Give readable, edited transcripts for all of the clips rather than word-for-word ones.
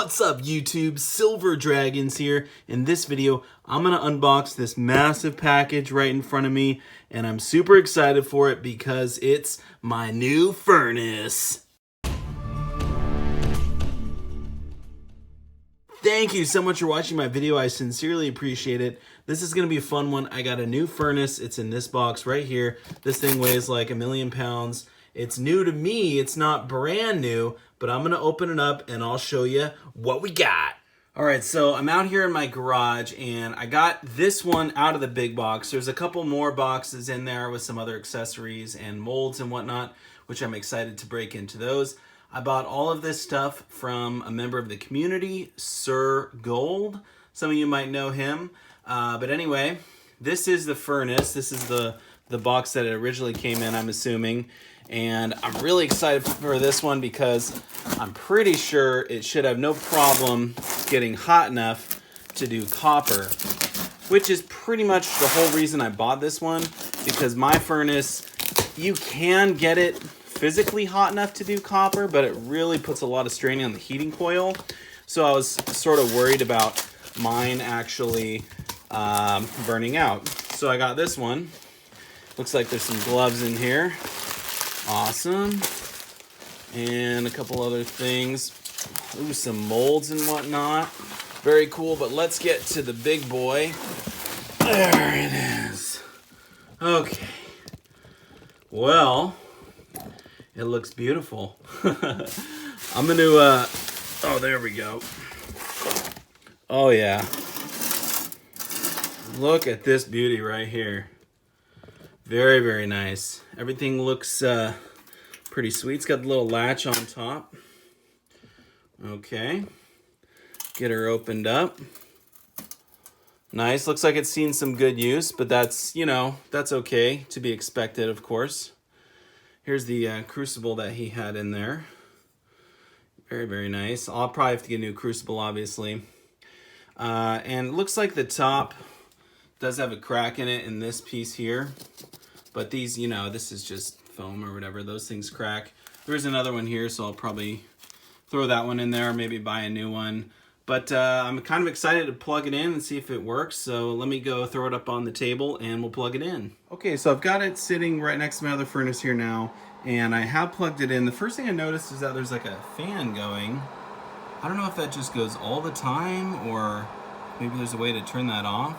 What's up YouTube? Silver Dragons here. In this video, I'm going to unbox this massive package right in front of me, and I'm super excited for it because it's my new furnace. Thank you so much for watching my video. I sincerely appreciate it. This is going to be a fun one. I got a new furnace. It's in this box right here. This thing weighs like 1,000,000 pounds. It's new to me. It's not brand new, but I'm going to open it up and I'll show you what we got. All right, so I'm out here in my garage and I got this one out of the big box. There's a couple more boxes in there with some other accessories and molds and whatnot, which I'm excited to break into those. I bought all of this stuff from a member of the community, Sir Gold. Some of you might know him. But anyway, this is the furnace. This is the box that it originally came in, I'm assuming. And I'm really excited for this one because I'm pretty sure it should have no problem getting hot enough to do copper, which is pretty much the whole reason I bought this one, because my furnace, you can get it physically hot enough to do copper, but it really puts a lot of strain on the heating coil. So I was sort of worried about mine actually burning out. So I got this one. Looks like there's some gloves in here. Awesome. And a couple other things. Ooh, some molds and whatnot. Very cool, but let's get to the big boy. There it is. Okay. Well, it looks beautiful. I'm gonna, oh, there we go. Oh yeah. Look at this beauty right here. Very, very nice. Everything looks pretty sweet. It's got the little latch on top. Okay. Get her opened up. Nice. Looks like it's seen some good use, but that's, you know, that's okay to be expected, of course. Here's the crucible that he had in there. Very, very nice. I'll probably have to get a new crucible, obviously. And it looks like the top does have a crack in it in this piece here. But these, you know, this is just foam or whatever. Those things crack. There's another one here, so I'll probably throw that one in there, maybe buy a new one. But I'm kind of excited to plug it in and see if it works. So let me go throw it up on the table and we'll plug it in. Okay, so I've got it sitting right next to my other furnace here now, and I have plugged it in. The first thing I noticed is that there's like a fan going. I don't know if that just goes all the time or maybe there's a way to turn that off.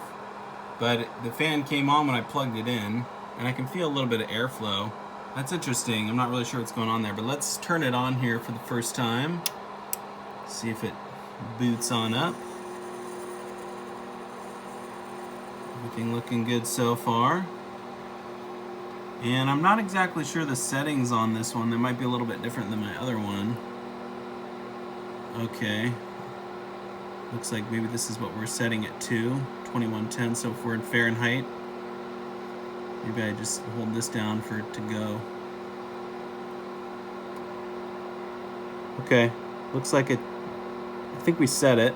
But the fan came on when I plugged it in, and I can feel a little bit of airflow. That's interesting. I'm not really sure what's going on there, but let's turn it on here for the first time. See if it boots on up. Everything looking good so far. And I'm not exactly sure the settings on this one. They might be a little bit different than my other one. Okay. Looks like maybe this is what we're setting it to. 2110, so if we're in Fahrenheit. Maybe I just hold this down for it to go. Okay, looks like it, I think we set it.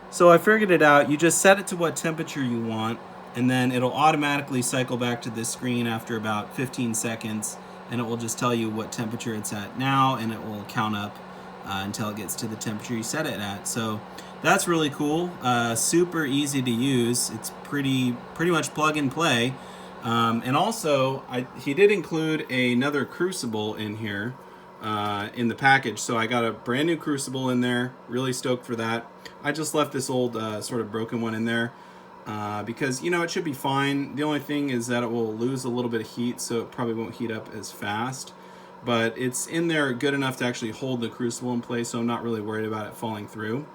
So I figured it out. You just set it to what temperature you want, and then it'll automatically cycle back to this screen after about 15 seconds, and it will just tell you what temperature it's at now, and it will count up until it gets to the temperature you set it at. So that's really cool. Super easy to use. It's pretty much plug and play. And also, he did include another crucible in here in the package. So I got a brand new crucible in there. Really stoked for that. I just left this old sort of broken one in there because, you know, it should be fine. The only thing is that it will lose a little bit of heat, so it probably won't heat up as fast. But it's in there good enough to actually hold the crucible in place, so I'm not really worried about it falling through.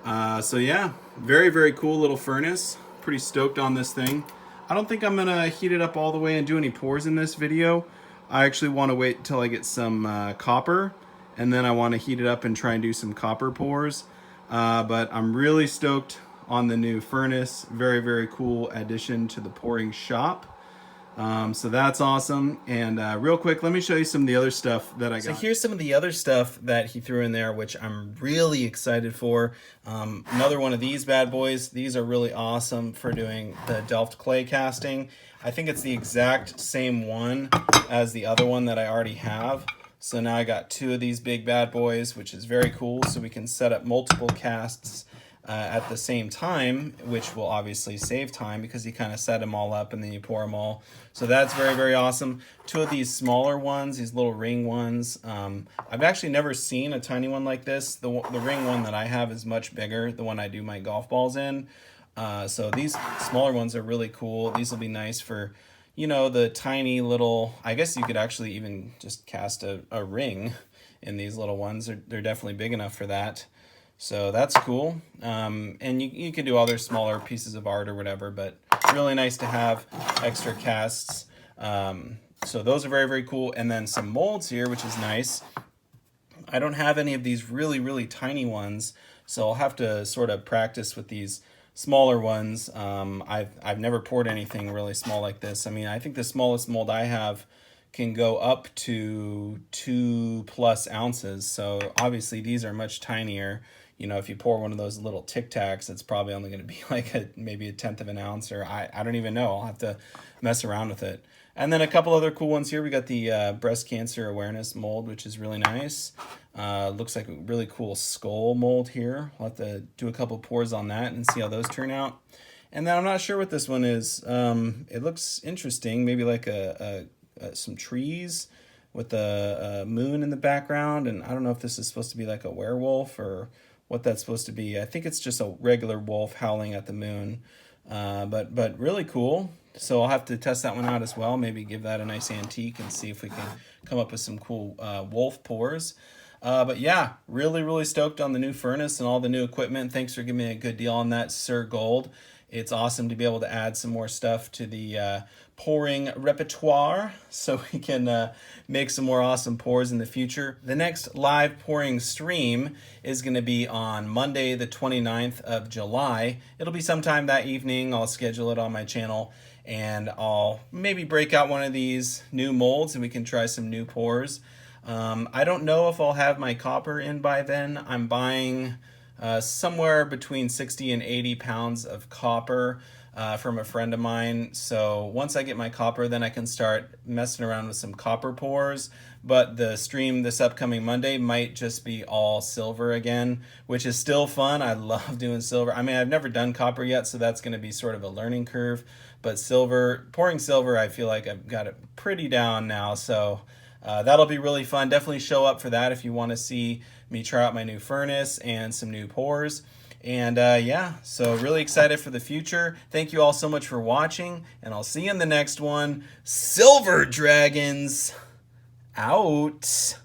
So yeah, very, very cool little furnace. Pretty stoked on this thing. I don't think I'm gonna heat it up all the way and do any pours in this video. I actually want to wait until I get some copper, and then I want to heat it up and try and do some copper pours. But I'm really stoked on the new furnace. Very, very cool addition to the pouring shop. So that's awesome. And real quick, let me show you some of the other stuff that I got. So here's some of the other stuff that he threw in there, which I'm really excited for. Another one of these bad boys. These are really awesome for doing the Delft clay casting. I think it's the exact same one as the other one that I already have. So now I got 2 of these big bad boys, which is very cool. So we can set up multiple casts at the same time, which will obviously save time because you kind of set them all up and then you pour them all. So that's very, very awesome. 2 of these smaller ones, these little ring ones. I've actually never seen a tiny one like this. The ring one that I have is much bigger, the one I do my golf balls in. So these smaller ones are really cool. These will be nice for, you know, the tiny little, I guess you could actually even just cast a ring in these little ones. They're definitely big enough for that. So that's cool. And you can do other smaller pieces of art or whatever, but really nice to have extra casts. So those are very, very cool. And then some molds here, which is nice. I don't have any of these really, really tiny ones, so I'll have to sort of practice with these smaller ones. I've never poured anything really small like this. I mean, I think the smallest mold I have can go up to 2+ ounces. So obviously these are much tinier. You know, if you pour one of those little Tic Tacs, it's probably only going to be like maybe 1/10 of an ounce, or I don't even know. I'll have to mess around with it. And then a couple other cool ones here. We got the breast cancer awareness mold, which is really nice. Looks like a really cool skull mold here. I'll have to do a couple pours on that and see how those turn out. And then I'm not sure what this one is. It looks interesting. Maybe like some trees with a moon in the background. And I don't know if this is supposed to be like a werewolf or what that's supposed to be. I think it's just a regular wolf howling at the moon. But really cool. So I'll have to test that one out as well. Maybe give that a nice antique and see if we can come up with some cool wolf pours. But yeah, really, really stoked on the new furnace and all the new equipment. Thanks for giving me a good deal on that, Sir Gold. It's awesome to be able to add some more stuff to the pouring repertoire so we can make some more awesome pours in the future. The next live pouring stream is going to be on Monday, the 29th of July. It'll be sometime that evening. I'll schedule it on my channel, and I'll maybe break out one of these new molds and we can try some new pours. I don't know if I'll have my copper in by then. I'm buying somewhere between 60 and 80 pounds of copper from a friend of mine. So once I get my copper, then I can start messing around with some copper pours. But the stream this upcoming Monday might just be all silver again, which is still fun. I love doing silver. I mean, I've never done copper yet, so that's going to be sort of a learning curve. But silver, pouring silver, I feel like I've got it pretty down now. So that'll be really fun. Definitely show up for that if you want to see me try out my new furnace and some new pours. And yeah, so really excited for the future. Thank you all so much for watching, and I'll see you in the next one. Silver Dragons out.